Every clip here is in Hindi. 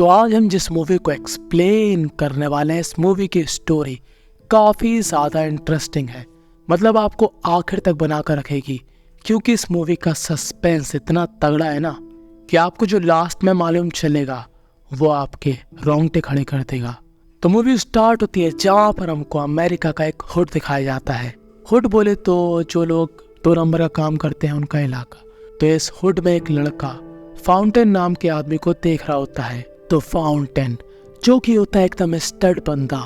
तो आज हम जिस मूवी को एक्सप्लेन करने वाले हैं, इस मूवी की स्टोरी काफ़ी ज़्यादा इंटरेस्टिंग है। मतलब आपको आखिर तक बना कर रखेगी, क्योंकि इस मूवी का सस्पेंस इतना तगड़ा है ना कि आपको जो लास्ट में मालूम चलेगा वो आपके रोंगटे खड़े कर देगा। तो मूवी स्टार्ट होती है जहाँ पर हमको अमेरिका का एक हुड दिखाया जाता है। हुड बोले तो जो लोग 2 नंबर का काम करते हैं उनका इलाका। तो इस हुड में एक लड़का फाउंटेन नाम के आदमी को देख रहा होता है। तो फाउंटेन जो कि होता है एकदम स्टड बंदा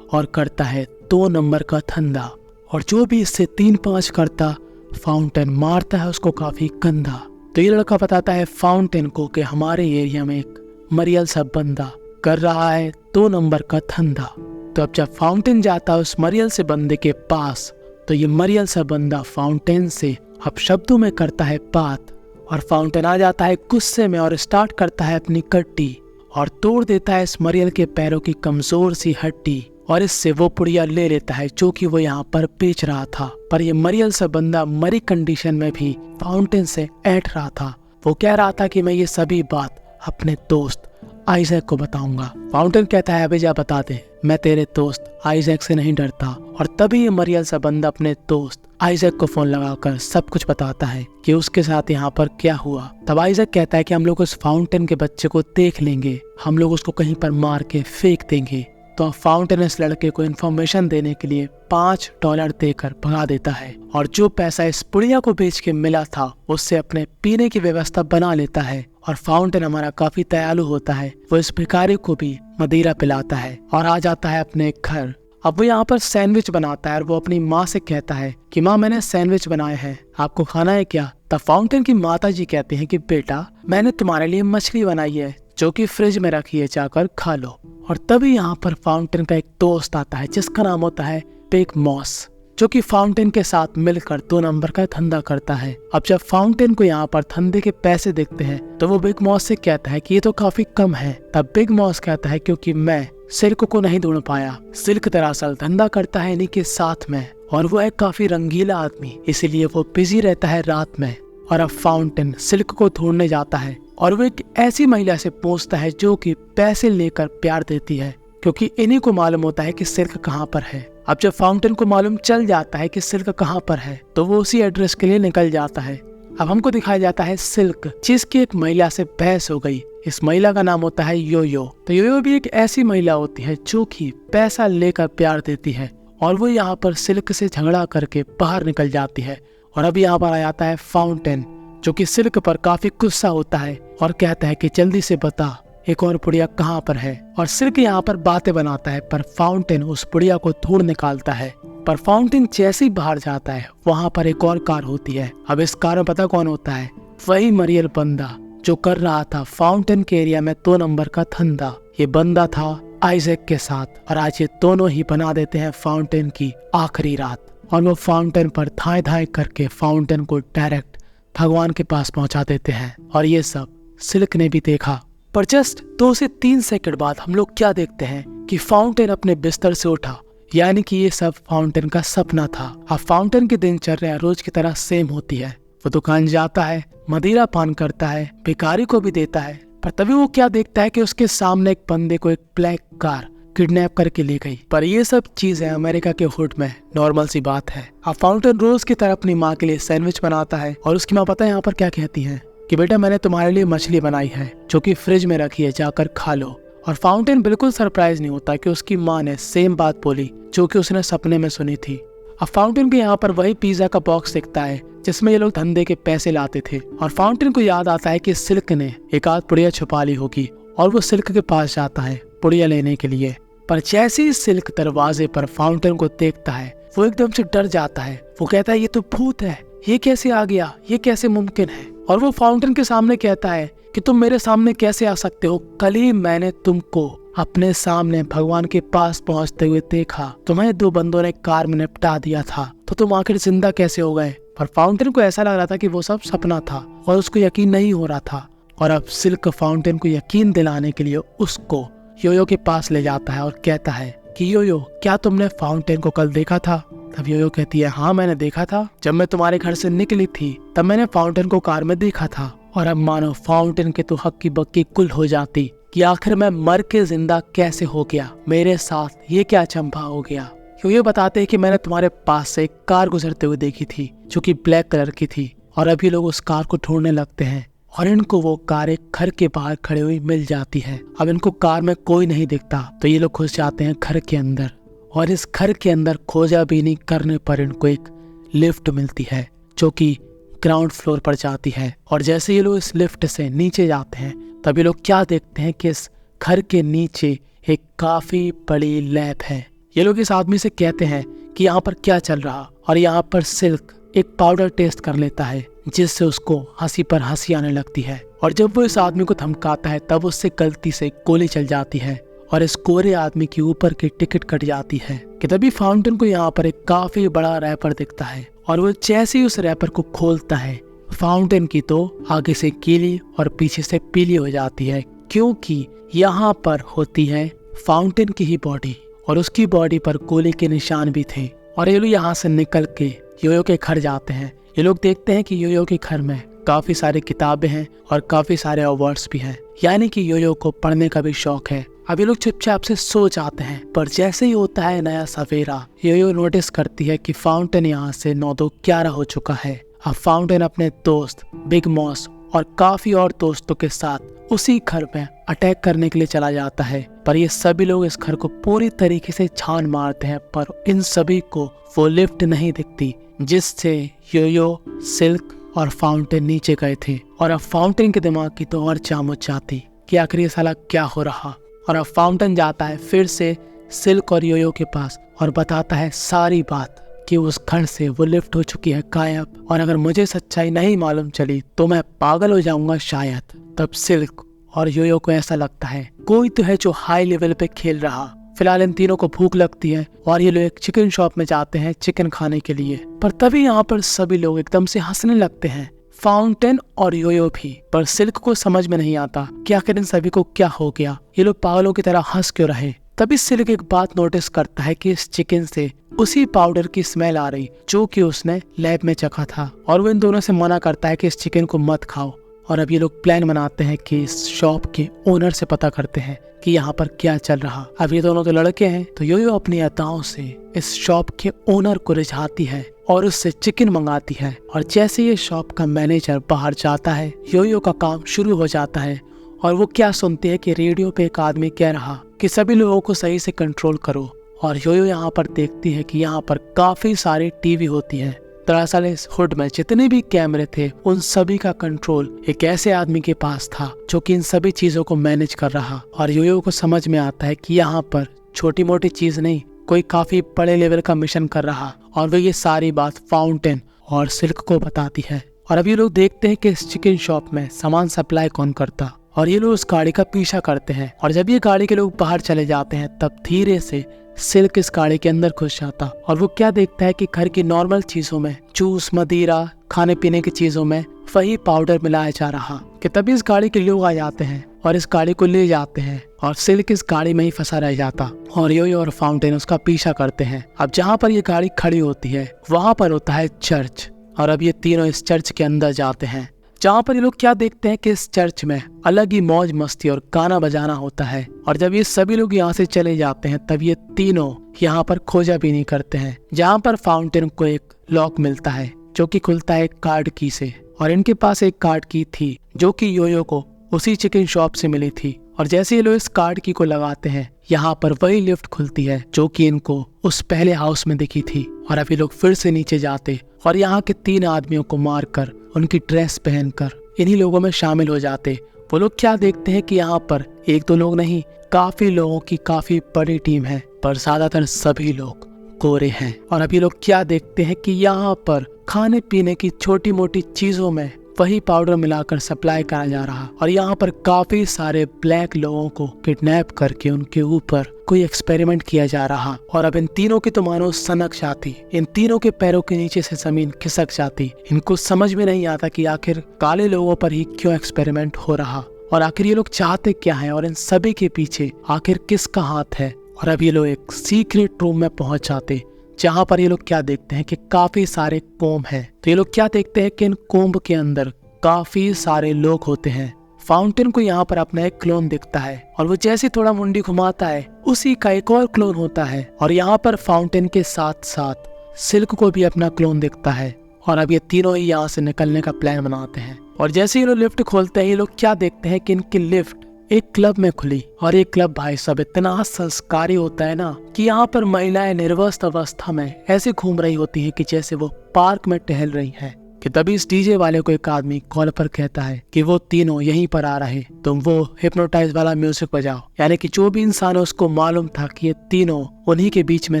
और करता है 2 नंबर का धंधा, और जो भी इससे 3-5 करता फाउंटेन मारता है उसको काफी गंदा। तो ये लड़का बताता है फाउंटेन को कि हमारे एरिया में एक मरियल सा बंदा कर रहा है 2 नंबर का धंधा। तो अब जब फाउंटेन जाता है उस मरियल से बंदे के पास, तो ये मरियल सा बंदा फाउंटेन से अब शब्दों में करता है बात, और फाउंटेन आ जाता है गुस्से में और स्टार्ट करता है अपनी कट्टी और तोड़ देता है इस मरियल के पैरों की कमजोर सी हड्डी, और इससे वो पुड़िया ले लेता है जो कि वो यहाँ पर बेच रहा था। पर ये मरियल सा बंदा मरी कंडीशन में भी फाउंटेन से ऐंठ रहा था। वो कह रहा था कि मैं ये सभी बात अपने दोस्त आइजैक को बताऊंगा। फाउंटेन कहता है अभी जा बता दे, मैं तेरे दोस्त आइजैक से नहीं डरता। और तभी ये मरियल सा बंदा अपने दोस्त आइजैक को फोन लगाकर सब कुछ बताता है कि उसके साथ यहाँ पर क्या हुआ। तब आइजैक कहता है कि हम लोग उस फाउंटेन के बच्चे को देख लेंगे, हम लोग उसको कहीं पर मार के फेंक देंगे। तो फाउंटेन इस लड़के को इन्फॉर्मेशन देने के लिए $5 देकर भगा देता है, और जो पैसा इस पुड़िया को बेच के मिला था उससे अपने पीने की व्यवस्था बना लेता है। और फाउंटेन हमारा काफी दयालु होता है, वो इस भिखारी को भी मदिरा पिलाता है और आ जाता है अपने घर। अब वो यहाँ पर सैंडविच बनाता है और वो अपनी माँ से कहता है कि माँ मैंने सैंडविच बनाए हैं, आपको खाना है क्या? तब फाउंटेन की माता जी कहते हैं कि बेटा मैंने तुम्हारे लिए मछली बनाई है जो कि फ्रिज में रखी है, जाकर खा लो। और तभी यहाँ पर फाउंटेन का एक दोस्त आता है जिसका नाम होता है बिग मॉस, जो कि फाउंटेन के साथ मिलकर 2 नंबर का धंधा करता है। अब जब फाउंटेन को यहाँ पर धंधे के पैसे देखते हैं तो वो बिग मॉस से कहता है कि ये तो काफी कम है। तब बिग मॉस कहता है क्योंकि मैं सिल्क को नहीं ढूंढ पाया, सिल्क दरअसल धंधा करता है इन्हीं के साथ में, और वो है काफी रंगीला आदमी, इसीलिए वो बिजी रहता है रात में। और अब फाउंटेन सिल्क को ढूंढने जाता है और वो एक ऐसी महिला से पूछता है जो कि पैसे लेकर प्यार देती है, क्योंकि इन्हीं को मालूम होता है कि सिल्क कहाँ पर है। अब जब फाउंटेन को मालूम चल जाता है कि सिल्क कहाँ पर है तो वो उसी एड्रेस के लिए निकल जाता है। अब हमको दिखाया जाता है सिल्क, जिसकी एक महिला से बहस हो गई। इस महिला का नाम होता है योयो। तो योयो भी एक ऐसी महिला होती है जो कि पैसा लेकर प्यार देती है, और वो यहाँ पर सिल्क से झगड़ा करके बाहर निकल जाती है। और अब यहाँ पर आ जाता है फाउंटेन, जो कि सिल्क पर काफी गुस्सा होता है और कहता है कि जल्दी से बता एक और पुड़िया कहाँ पर है। और सिल्क यहाँ पर बातें बनाता है, पर फाउंटेन उस पुड़िया को ढूंढ निकालता है। पर फाउंटेन जैसे ही बाहर जाता है वहाँ पर एक और कार होती है। अब इस कार में पता कौन होता है? वही मरियल बंदा जो कर रहा था फाउंटेन के एरिया में 2 नंबर का धंधा। ये बंदा था आइजैक के साथ, और आज ये दोनों ही बना देते हैं फाउंटेन की आखिरी रात। और वो फाउंटेन पर धाए धाए करके फाउंटेन को डायरेक्ट भगवान के पास पहुंचा देते हैं। और ये सब सिल्क ने भी देखा। पर जस्ट 2 से 3 सेकंड बाद हम लोग क्या देखते हैं कि फाउंटेन अपने बिस्तर से उठा, यानी कि ये सब फाउंटेन का सपना था। अब फाउंटेन की दिनचर्या रोज की तरह सेम होती है। वो दुकान जाता है, मदिरा पान करता है, भिखारी को भी देता है। पर तभी वो क्या देखता है कि उसके सामने एक बंदे को एक ब्लैक कार किडनैप करके ले गई। पर ये सब चीजें अमेरिका के हुड में नॉर्मल सी बात है। अब फाउंटेन रोज की तरह अपनी माँ के लिए सैंडविच बनाता है, और उसकी माँ पता है यहाँ पर क्या कहती है कि बेटा मैंने तुम्हारे लिए मछली बनाई है जो कि फ्रिज में रखी है, जाकर खा लो। और फाउंटेन बिल्कुल सरप्राइज नहीं होता कि उसकी माँ ने सेम बात बोली जो कि उसने सपने में सुनी थी। अब फाउंटेन को यहाँ पर वही पिज्जा का बॉक्स दिखता है जिसमें ये लोग धंधे के पैसे लाते थे, और फाउंटेन को याद आता है कि सिल्क ने एक आध पुड़िया छुपा ली होगी, और वो सिल्क के पास जाता है पुड़िया लेने के लिए। पर जैसे ही सिल्क दरवाजे पर फाउंटेन को देखता है वो एकदम से डर जाता है। वो कहता है ये तो भूत है, ये कैसे आ गया, ये कैसे मुमकिन है? और वो फाउंटेन के सामने कहता है कि तुम मेरे सामने कैसे आ सकते हो? कल ही मैंने तुमको अपने सामने भगवान के पास पहुंचते हुए देखा, तुम्हें 2 बंदों ने कार में निपटा दिया था, तो तुम आखिर जिंदा कैसे हो गए? पर फाउंटेन को ऐसा लग रहा था कि वो सब सपना था और उसको यकीन नहीं हो रहा था। और अब सिल्क फाउंटेन को यकीन दिलाने के लिए उसको योयो के पास ले जाता है और कहता है कि योयो क्या तुमने फाउंटेन को कल देखा था? तब योयो कहती है हाँ मैंने देखा था, जब मैं तुम्हारे घर से निकली थी तब मैंने फाउंटेन को कार में देखा था। और अब मानो फाउंटेन के तो हक्की बक्की कुल हो जाती कि आखिर मैं मर के जिंदा कैसे हो गया, मेरे साथ ये क्या अचंभा हो गया। ये बताते हैं कि मैंने तुम्हारे पास से एक कार गुजरते हुए देखी थी जो कि ब्लैक कलर की थी, और अभी लोग उस कार को ढूंढने लगते हैं और इनको वो कार एक घर के बाहर खड़े हुई मिल जाती है। अब इनको कार में कोई नहीं दिखता तो ये लोग घुस जाते हैं घर के अंदर, और इस घर के अंदर खोजाबीनी करने पर इनको एक लिफ्ट मिलती है जो कि ग्राउंड फ्लोर पर जाती है। और जैसे ये लोग इस लिफ्ट से नीचे जाते हैं तब ये लोग क्या देखते हैं कि इस घर के नीचे एक काफी बड़ी लैब है। ये लोग इस आदमी से कहते हैं कि यहाँ पर क्या चल रहा, और यहाँ पर सिल्क एक पाउडर टेस्ट कर लेता है जिससे उसको हंसी पर हंसी आने लगती है। और जब वो इस आदमी को धमकाता है तब उससे गलती से गोली चल जाती है और इस गोरे आदमी के ऊपर की टिकट कट जाती है। कि तभी फाउंटेन को यहाँ पर एक काफी बड़ा रैपर दिखता है, और वो जैसे ही उस रैपर को खोलता है फाउंटेन की तो आगे से गीली और पीछे से पीली हो जाती है, क्योंकि यहाँ पर होती है फाउंटेन की ही बॉडी, और उसकी बॉडी पर गोली के निशान भी थे। और ये लोग यहाँ से निकल के योयो के घर जाते हैं। ये लोग देखते हैं कि योयो के घर में काफी सारी किताबें हैं और काफी सारे अवार्ड्स भी हैं, यानी कि योयो को पढ़ने का भी शौक है। अब ये लोग चुपचाप से सो जाते हैं, पर जैसे ही होता है नया सवेरा, योयो नोटिस करती है कि फाउंटेन यहाँ से 9-11 हो चुका है। अब फाउंटेन अपने दोस्त बिग मॉस और काफी और दोस्तों के साथ उसी घर में अटैक करने के लिए चला जाता है, पर ये सभी लोग इस घर को पूरी तरीके से छान मारते हैं, पर इन सभी को वो लिफ्ट नहीं दिखती जिससे योयो, सिल्क और फाउंटेन नीचे गए थे। और अब फाउंटेन के दिमाग की तो और जाम हो जाती कि आखिर ये साला क्या हो रहा। और अब फाउंटेन जाता है फिर से सिल्क और योयो के पास और बताता है सारी बात कि उस घर से वो लिफ्ट हो चुकी है गायब, और अगर मुझे सच्चाई नहीं मालूम चली तो मैं पागल हो जाऊंगा शायद। तब सिल्क और योयो को ऐसा लगता है कोई तो है जो हाई लेवल पे खेल रहा। फिलहाल इन तीनों को भूख लगती है और ये लोग एक चिकन शॉप में जाते हैं चिकन खाने के लिए, पर तभी यहाँ पर सभी लोग एकदम से हंसने लगते हैं, फाउंटेन और योयो भी। पर सिल्क को समझ में नहीं आता कि आखिर इन सभी को क्या हो गया, ये लोग पागलों की तरह हंस क्यों रहे। तभी सिल्क एक बात नोटिस करता है कि इस चिकन से उसी पाउडर की स्मेल आ रही जो कि उसने लैब में चखा था, और वो इन दोनों से मना करता है कि इस चिकन को मत खाओ। और अब ये लोग प्लान बनाते हैं कि इस शॉप के ओनर से पता करते हैं कि यहाँ पर क्या चल रहा। अब ये दोनों तो लड़के हैं, तो योयो अपनी अदाओं से इस शॉप के ओनर को रिझाती है और उससे चिकन मंगाती है। और जैसे ये शॉप का मैनेजर बाहर जाता है, योयो का काम शुरू हो जाता है, और वो क्या सुनते हैं कि रेडियो पे एक आदमी कह रहा कि सभी लोगों को सही से कंट्रोल करो। और योयो यहाँ पर देखती है कि यहाँ पर काफी सारी टीवी होती है। दरअसल इस हुड में जितने भी कैमरे थे उन सभी का कंट्रोल एक ऐसे आदमी के पास था जो कि इन सभी चीजों को मैनेज कर रहा। और योयो को समझ में आता है कि यहाँ पर छोटी मोटी चीज नहीं, कोई काफी बड़े लेवल का मिशन कर रहा, और वो ये सारी बात फाउंटेन और सिल्क को बताती है। और अब ये लोग देखते हैं कि इस चिकन शॉप में सामान सप्लाई कौन करता, और ये लोग उस गाड़ी का पीछा करते हैं। और जब ये गाड़ी के लोग बाहर चले जाते हैं तब धीरे से सिल्क इस गाड़ी के अंदर घुस जाता, और वो क्या देखता है कि घर की नॉर्मल चीजों में, जूस, मदिरा, खाने पीने की चीजों में वही पाउडर मिलाया जा रहा। कि तभी इस गाड़ी के लोग आ जाते हैं और इस गाड़ी को ले जाते हैं, और सिल्क इस गाड़ी में ही फंसा रह जाता, और योयो और फाउंटेन उसका पीछा करते हैं। अब जहाँ पर ये गाड़ी खड़ी होती है वहाँ पर होता है चर्च, और अब ये तीनों इस चर्च के अंदर जाते हैं, जहाँ पर ये लोग क्या देखते हैं कि इस चर्च में अलग ही मौज मस्ती और गाना बजाना होता है। और जब ये सभी लोग यहाँ से चले जाते हैं तब ये तीनों यहाँ पर खोजाबीनी करते हैं, जहाँ पर फाउंटेन को एक लॉक मिलता है जो कि खुलता है एक कार्ड की से, और इनके पास एक कार्ड की थी जो कि योयो को उसी चिकन शॉप से मिली थी। और जैसे ये लोग इस कार्ड की को लगाते हैं यहाँ पर वही लिफ्ट खुलती है जो कि इनको उस पहले हाउस में दिखी थी। और अभी लोग फिर से नीचे जाते और यहाँ के 3 आदमियों को मारकर उनकी ड्रेस पहनकर इन्हीं लोगों में शामिल हो जाते। वो लोग क्या देखते हैं कि यहाँ पर 1-2 लोग नहीं, काफी लोगों की काफी बड़ी टीम है, पर ज्यादातर सभी लोग गोरे हैं। और अभी लोग क्या देखते हैं कि यहाँ पर खाने पीने की छोटी मोटी चीजों में वही पाउडर मिलाकर सप्लाई करा जा रहा, और यहाँ पर काफी सारे ब्लैक लोगों को किडनैप करके उनके ऊपर कोई एक्सपेरिमेंट किया जा रहा। और अब इन तीनों की तो मानो सनक जाती, इन तीनों के पैरों के नीचे से जमीन खिसक जाती। इनको समझ में नहीं आता कि आखिर काले लोगों पर ही क्यों एक्सपेरिमेंट हो रहा, और आखिर ये लोग चाहते क्या है, और इन सभी के पीछे आखिर किसका हाथ है। और अब ये लोग एक सीक्रेट रूम में पहुंच जाते, जहाँ पर ये लोग क्या देखते हैं कि काफी सारे कोम्ब हैं। तो ये लोग क्या देखते हैं कि इन कोम्ब के अंदर काफी सारे लोग होते हैं। फाउंटेन को यहाँ पर अपना एक क्लोन दिखता है और वो जैसे थोड़ा मुंडी घुमाता है उसी का एक और क्लोन होता है। और यहाँ पर फाउंटेन के साथ साथ सिल्क को भी अपना क्लोन दिखता है और अब ये तीनों ही यहाँ से निकलने का प्लान बनाते हैं। और जैसे ये लोग लिफ्ट खोलते हैं ये लोग क्या देखते हैं कि इनकी लिफ्ट एक क्लब में खुली। और ये क्लब भाई साहब इतना संस्कारी होता है ना कि यहाँ पर महिलाएं निर्वस्त अवस्था में ऐसे घूम रही होती हैं कि जैसे वो पार्क में टहल रही हैं। कि तभी इस डीजे वाले को एक आदमी कॉल पर कहता है कि वो तीनों यहीं पर आ रहे, तुम वो हिप्नोटाइज वाला म्यूजिक बजाओ। यानी कि जो भी इंसान है उसको मालूम था कि ये तीनों उन्हीं के बीच में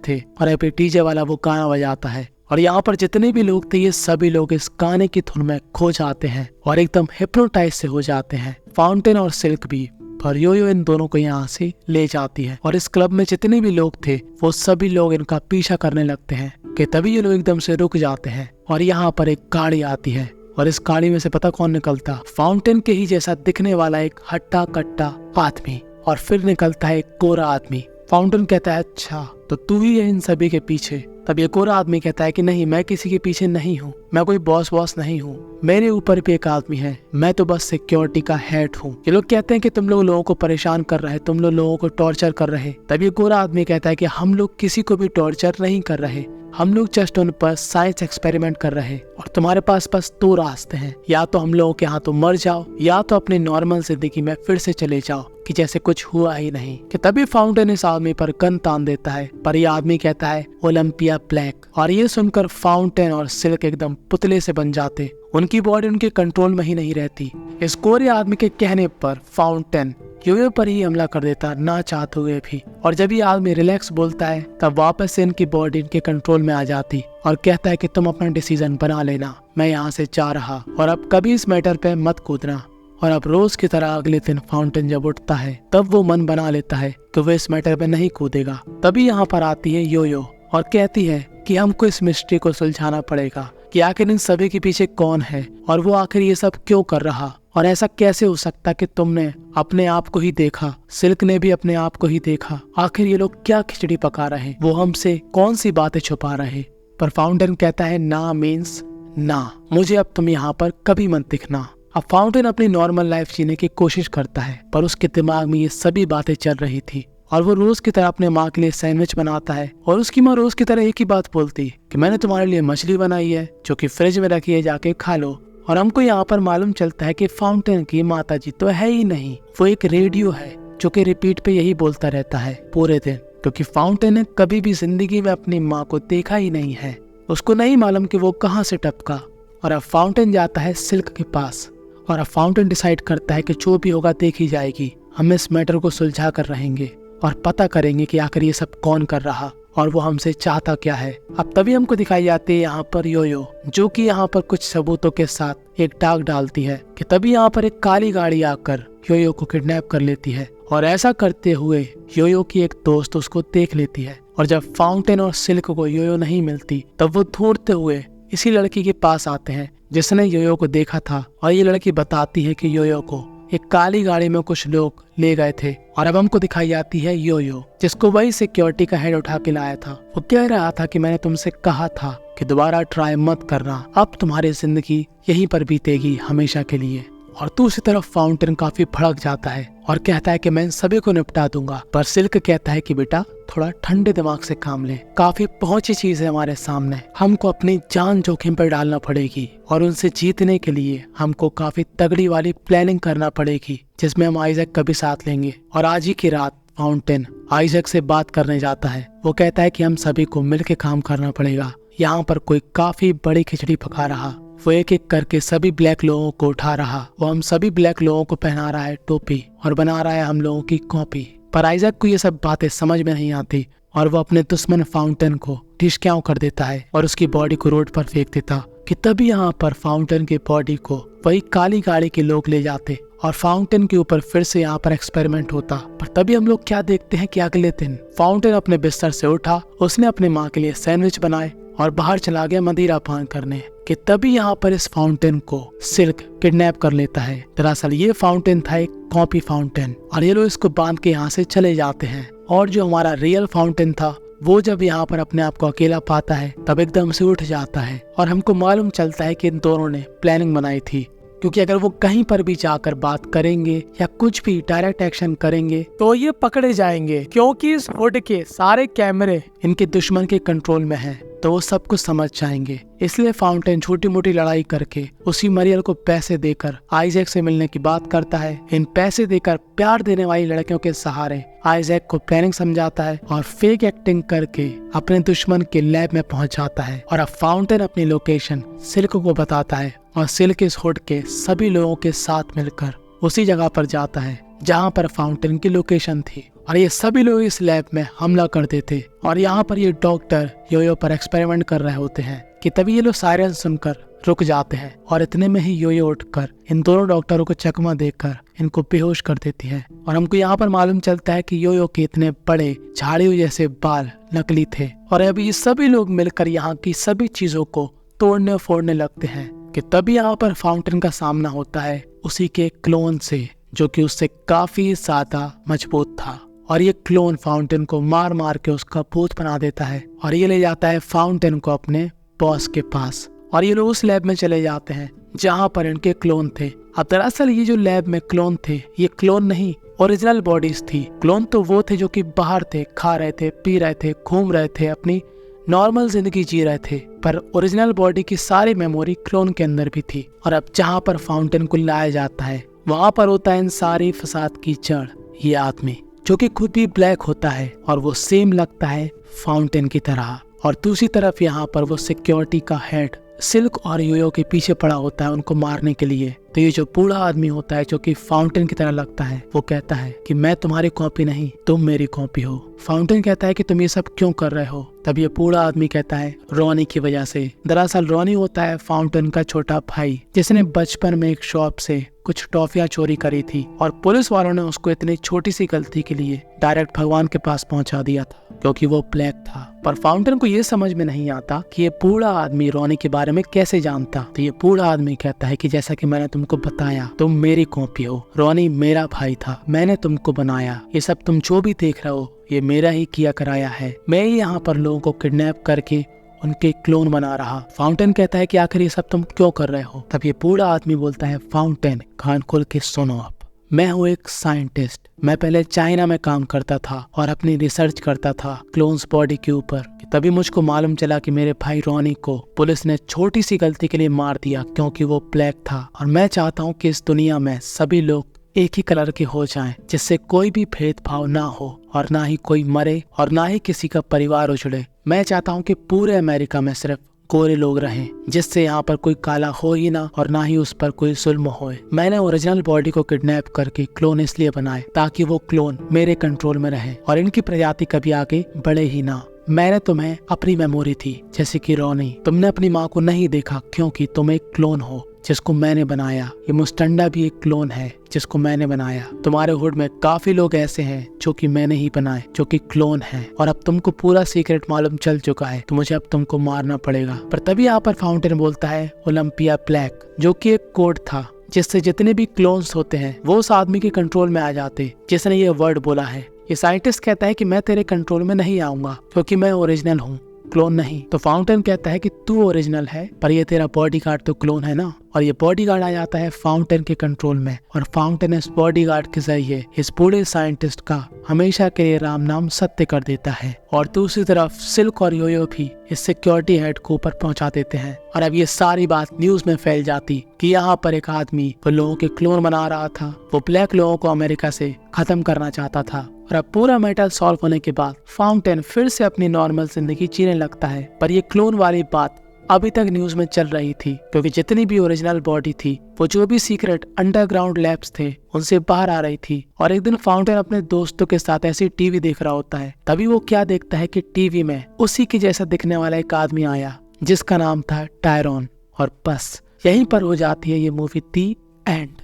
थे और अभी डीजे वाला वो गाना बजाता है। और यहाँ पर जितने भी लोग थे ये सभी लोग इस गाने की धुन में खो जाते हैं और एकदम हिप्नोटाइज से हो जाते हैं। फाउंटेन और सिल्क भी, पर योयो इन दोनों को यहाँ से ले जाती है। और इस क्लब में जितने भी लोग थे वो सभी लोग इनका पीछा करने लगते हैं कि तभी ये लोग एकदम से रुक जाते हैं और यहाँ पर एक गाड़ी आती है। और इस गाड़ी में से पता कौन निकलता, फाउंटेन के ही जैसा दिखने वाला एक हट्टा कट्टा आदमी। और फिर निकलता है एक गोरा आदमी। फाउंटेन कहता है अच्छा तो तू ही है इन सभी के पीछे। तब ये गोरा आदमी कहता है कि नहीं, मैं किसी के पीछे नहीं हूँ, मैं कोई बॉस नहीं हूँ, मेरे ऊपर भी एक आदमी है, मैं तो बस सिक्योरिटी का हेड हूँ। ये लोग कहते हैं कि तुम लोगों को परेशान कर रहे, तुम लोगों को टॉर्चर कर रहे। तब ये गोरा आदमी कहता है कि हम लोग किसी को भी टॉर्चर नहीं कर रहे, हम लोग जस्ट उन पर साइंस एक्सपेरिमेंट कर रहे और तुम्हारे पास बस दो रास्ते हैं, या तो हम लोगों के हाथों मर जाओ या तो अपनी नॉर्मल जिंदगी में फिर से चले जाओ कि जैसे कुछ हुआ ही नहीं। कि तभी फाउंटेन इस आदमी पर गन तान देता है, पर ये आदमी कहता है ओलंपिया ब्लैक। और ये सुनकर फाउंटेन और सिल्क एकदम पुतले से बन जाते, उनकी बॉडी उनके कंट्रोल में ही नहीं रहती। इस गोरे आदमी के कहने पर फाउंटेन योयो पर ही हमला कर देता ना चाहते हुए भी। और जब ये आदमी रिलैक्स बोलता है तब वापस से इनकी बॉडी इनके कंट्रोल में आ जाती और कहता है कि तुम अपना डिसीजन बना लेना, मैं यहाँ से जा रहा और अब कभी इस मैटर पे मत कूदना। और अब रोज की तरह अगले दिन फाउंटेन जब उठता है तब वो मन बना लेता है कि वो इस मैटर पे नहीं कूदेगा। तभी यहाँ पर आती है योयो और कहती है कि हमको इस मिस्ट्री को सुलझाना पड़ेगा कि आखिर इन सभी के पीछे कौन है और वो आखिर ये सब क्यों कर रहा, और ऐसा कैसे हो सकता कि तुमने अपने आप को ही देखा, सिल्क ने भी अपने आप को ही देखा, आखिर ये लोग क्या खिचड़ी पका रहे, वो हमसे कौन सी बातें छुपा रहे। पर फाउंटेन कहता है ना मीन्स ना, मुझे अब तुम यहाँ पर कभी मत दिखना। अब फाउंटेन अपनी नॉर्मल लाइफ जीने की कोशिश करता है पर उसके दिमाग में ये सभी बातें चल रही थी। और वो रोज की तरह अपने माँ के लिए सैंडविच बनाता है और उसकी माँ रोज की तरह एक ही बात बोलती कि मैंने तुम्हारे लिए मछली बनाई है जो कि फ्रिज में रखी है, जाके खा लो। और हमको यहाँ पर मालूम चलता है कि फाउंटेन की माता जी तो है ही नहीं, वो एक रेडियो है जो कि रिपीट पे यही बोलता रहता है पूरे दिन, क्योंकि फाउंटेन ने कभी भी जिंदगी में अपनी माँ को देखा ही नहीं है। उसको नहीं मालूम कि वो कहाँ से टपका। और अब फाउंटेन जाता है सिल्क के पास और अब फाउंटेन डिसाइड करता है कि जो भी होगा देखी जाएगी, हम इस मैटर को सुलझा कर रहेंगे और पता करेंगे कि आखिर ये सब कौन कर रहा और वो हमसे चाहता क्या है। अब तभी हमको दिखाई जाती है यहाँ पर योयो, जो कि यहाँ पर कुछ सबूतों के साथ एक डाक डालती है कि तभी यहाँ पर एक काली गाड़ी आकर योयो को किडनैप कर लेती है। और ऐसा करते हुए योयो की एक दोस्त उसको देख लेती है। और जब फाउंटेन और सिल्क को योयो नहीं मिलती तब वो ढूंढते हुए इसी लड़की के पास आते हैं जिसने योयो को देखा था। और ये लड़की बताती है कि योयो को एक काली गाड़ी में कुछ लोग ले गए थे। और अब हमको दिखाई जाती है योयो, जिसको वही सिक्योरिटी का हेड उठा के लाया था। वो कह रहा था कि मैंने तुमसे कहा था कि दोबारा ट्राई मत करना, अब तुम्हारी जिंदगी यहीं पर बीतेगी हमेशा के लिए। और दूसरी तरफ फाउंटेन काफी भड़क जाता है और कहता है कि मैं इन सभी को निपटा दूंगा। पर सिल्क कहता है कि बेटा थोड़ा ठंडे दिमाग से काम ले, काफी पहुंची चीज है हमारे सामने, हमको अपनी जान जोखिम पर डालना पड़ेगी और उनसे जीतने के लिए हमको काफी तगड़ी वाली प्लानिंग करना पड़ेगी जिसमें हम आइजैक का भी साथ लेंगे। और आज ही की रात फाउंटेन आइजैक से बात करने जाता है। वो कहता है कि हम सभी को मिलकर काम करना पड़ेगा, यहाँ पर कोई काफी बड़ी खिचड़ी पका रहा, वो एक एक करके सभी ब्लैक लोगों को उठा रहा, वो हम सभी ब्लैक लोगों को पहना रहा है टोपी और बना रहा है हम लोगों की कॉपी। पर आइजैक को ये सब बातें समझ में नहीं आती और वो अपने दुश्मन फाउंटेन को ढिशक्याओं कर देता है और उसकी बॉडी को रोड पर फेंक देता। कि तभी यहाँ पर फाउंटेन की बॉडी को वही काली गाड़ी के लोग ले जाते और फाउंटेन के ऊपर फिर से यहाँ पर एक्सपेरिमेंट होता। पर तभी हम लोग क्या देखते हैं कि अगले दिन फाउंटेन अपने बिस्तर से उठा, उसने अपने माँ के लिए सैंडविच बनाए और बाहर चला गया मदिरा पान करने। कि तभी यहाँ पर इस फाउंटेन को सिल्क किडनैप कर लेता है। दरअसल ये फाउंटेन था एक कॉपी फाउंटेन और ये लोग इसको बांध के यहाँ से चले जाते हैं। और जो हमारा रियल फाउंटेन था वो जब यहाँ पर अपने आप को अकेला पाता है तब एकदम से उठ जाता है और हमको मालूम चलता है कि इन दोनों ने प्लानिंग बनाई थी क्योंकि अगर वो कहीं पर भी जाकर बात करेंगे या कुछ भी डायरेक्ट एक्शन करेंगे तो ये पकड़े जाएंगे, क्योंकि इस हुड के सारे कैमरे इनके दुश्मन के कंट्रोल में हैं, तो वो सब कुछ समझ जाएंगे। इसलिए फाउंटेन छोटी मोटी लड़ाई करके उसी मरियल को पैसे देकर आइजैक से मिलने की बात करता है। इन पैसे देकर प्यार देने वाली लड़कियों के सहारे आइजैक को प्लानिंग समझाता है और फेक एक्टिंग करके अपने दुश्मन के लैब में पहुंच जाता है। और अब फाउंटेन अपनी लोकेशन सिल्क को बताता है और सिल्क इस हुड के सभी लोगों के साथ मिलकर उसी जगह पर जाता है जहाँ पर फाउंटेन की लोकेशन थी। और ये सभी लोग इस लैब में हमला कर देते और यहाँ पर ये डॉक्टर योयो पर एक्सपेरिमेंट कर रहे होते हैं कि तभी ये लोग सायरन सुनकर रुक जाते हैं। और इतने में ही योयो उठकर इन दोनों डॉक्टरों को चकमा देकर इनको बेहोश कर देती है। और हमको यहाँ पर मालूम चलता है कि योयो के इतने बड़े झाड़ियों जैसे बाल नकली थे। और अब ये सभी लोग मिलकर यहाँ की सभी चीजों को तोड़ने फोड़ने लगते हैं कि तभी यहाँ पर फाउंटेन का सामना होता है उसी के क्लोन से, जो कि उससे काफी ज्यादा मजबूत था। और ये क्लोन फाउंटेन को मार मार के उसका भूत बना देता है और ये ले जाता है फाउंटेन को अपने बॉस के पास। और ये लोग उस लैब में चले जाते हैं जहाँ पर इनके क्लोन थे। अब दरअसल ये जो लैब में क्लोन थे, ये क्लोन नहीं ओरिजिनल बॉडीज थी। क्लोन तो वो थे जो कि बाहर थे, खा रहे थे, पी रहे थे, घूम रहे थे, अपनी नॉर्मल जिंदगी जी रहे थे, पर ओरिजिनल बॉडी की सारी मेमोरी क्लोन के अंदर भी थी। और अब जहाँ पर फाउंटेन को लाया जाता है वहाँ पर होता है इन सारी फसाद की जड़ ये आदमी, जो कि खुद भी ब्लैक होता है और वो सेम लगता है फाउंटेन की तरह। और दूसरी तरफ यहाँ पर वो सिक्योरिटी का हेड सिल्क और योयो के पीछे पड़ा होता है उनको मारने के लिए। तो ये जो बूढ़ा आदमी होता है जो कि फाउंटेन की तरह लगता है, वो कहता है कि मैं तुम्हारी कॉपी नहीं, तुम मेरी कॉपी हो। फाउंटेन कहता है कि तुम ये सब क्यों कर रहे हो? तब ये बूढ़ा आदमी कहता है रॉनी की वजह से। दरअसल रॉनी होता है फाउंटेन का छोटा भाई, जिसने बचपन में एक शॉप से कुछ टॉफियां चोरी करी थी और पुलिस वालों ने उसको इतनी छोटी सी गलती के लिए डायरेक्ट भगवान के पास पहुंचा दिया था, क्योंकि वो ब्लैक था। पर फाउंटेन को ये समझ में नहीं आता कि ये बूढ़ा आदमी रॉनी के बारे में कैसे जानता। तो ये बूढ़ा आदमी कहता है कि जैसा कि मैंने तुमको बताया, तुम मेरी कॉपी हो, रॉनी मेरा भाई था, मैंने तुमको बनाया, ये सब तुम जो भी देख रहे हो ये मेरा ही किया कराया है। मैं ही यहाँ पर लोगों को किडनैप करके उनके क्लोन बना रहा। फाउंटेन कहता है कि आखिर ये सब तुम क्यों कर रहे हो? तब ये बूढ़ा आदमी बोलता है फाउंटेन कान खोल के सुनो, अब मैं हूँ एक साइंटिस्ट। मैं पहले चाइना में काम करता था और अपनी रिसर्च करता था क्लोन्स बॉडी के ऊपर। तभी मुझको मालूम चला कि मेरे भाई रॉनी को पुलिस ने छोटी सी गलती के लिए मार दिया क्योंकि वो ब्लैक था। और मैं चाहता हूँ कि इस दुनिया में सभी लोग एक ही कलर के हो जाएं, जिससे कोई भी भेदभाव ना हो और ना ही कोई मरे और ना ही किसी का परिवार उजड़े। मैं चाहता हूँ कि पूरे अमेरिका में सिर्फ गोरे लोग रहें, जिससे यहाँ पर कोई काला हो ही ना और ना ही उस पर कोई जुल्म होए। मैंने ओरिजिनल बॉडी को किडनैप करके क्लोन इसलिए बनाए ताकि वो क्लोन मेरे कंट्रोल में रहे और इनकी प्रजाति कभी आगे बढ़े ही ना। मैंने तुम्हें अपनी मेमोरी थी, जैसे कि रॉनी, तुमने अपनी माँ को नहीं देखा क्योंकि तुम एक क्लोन हो जिसको मैंने बनाया। ये मुस्टंडा भी एक क्लोन है जिसको मैंने बनाया। तुम्हारे हुड में काफी लोग ऐसे हैं जो कि मैंने ही बनाए, जो कि क्लोन हैं। और अब तुमको पूरा सीक्रेट मालूम चल चुका है, तो मुझे अब तुमको मारना पड़ेगा। पर तभी यहाँ पर फाउंटेन बोलता है ओलंपिया ब्लैक, जो कि एक कोड था जिससे जितने भी क्लोन्स होते हैं वो उस आदमी के कंट्रोल में आ जाते जिसने ये वर्ड बोला है। ये साइंटिस्ट कहता है कि मैं तेरे कंट्रोल में नहीं आऊंगा क्योंकि मैं ओरिजिनल हूँ, क्लोन नहीं। तो फाउंटेन कहता है कि तू ओरिजिनल है पर ये तेरा बॉडीगार्ड तो क्लोन है ना। और ये बॉडीगार्ड आ जाता है फाउंटेन के कंट्रोल में और फाउंटेन इस बॉडीगार्ड के जरिए इस बूढ़े साइंटिस्ट का हमेशा के लिए राम नाम सत्य कर देता है। और दूसरी तरफ सिल्क और योयो भी इस सिक्योरिटी हेड को ऊपर पहुंचा देते हैं। और अब ये सारी बात न्यूज में फैल जाती कि यहाँ पर एक आदमी वो लोगों के क्लोन बना रहा था, वो ब्लैक लोगों को अमेरिका से खत्म करना चाहता था। और अब पूरा मैटर सॉल्व होने के बाद फाउंटेन फिर से अपनी नॉर्मल जिंदगी जीने लगता है। पर ये क्लोन वाली बात अभी तक न्यूज में चल रही थी क्योंकि जितनी भी ओरिजिनल बॉडी थी वो जो भी सीक्रेट अंडरग्राउंड लैब्स थे उनसे बाहर आ रही थी। और एक दिन फाउंटेन अपने दोस्तों के साथ ऐसी टीवी देख रहा होता है, तभी वो क्या देखता है कि टीवी में उसी के जैसा दिखने वाला एक आदमी आया जिसका नाम था टायरॉन। और बस यहीं पर हो जाती है ये मूवी दी एंड।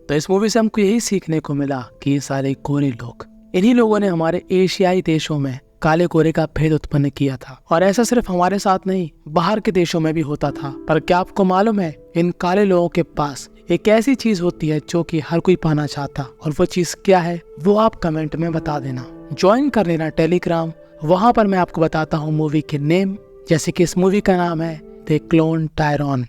तो इस मूवी से हमको यही सीखने को मिला कि ये सारे गोरे लोग, इन्हीं लोगों ने हमारे एशियाई देशों में काले गोरे का भेद उत्पन्न किया था। और ऐसा सिर्फ हमारे साथ नहीं, बाहर के देशों में भी होता था। पर क्या आपको मालूम है, इन काले लोगों के पास एक ऐसी चीज होती है जो कि हर कोई पाना चाहता, और वो चीज क्या है वो आप कमेंट में बता देना। ज्वाइन कर लेना टेलीग्राम, वहां पर मैं आपको बताता हूँ मूवी के नेम, जैसे कि इस मूवी का नाम है द क्लोन टायरॉन।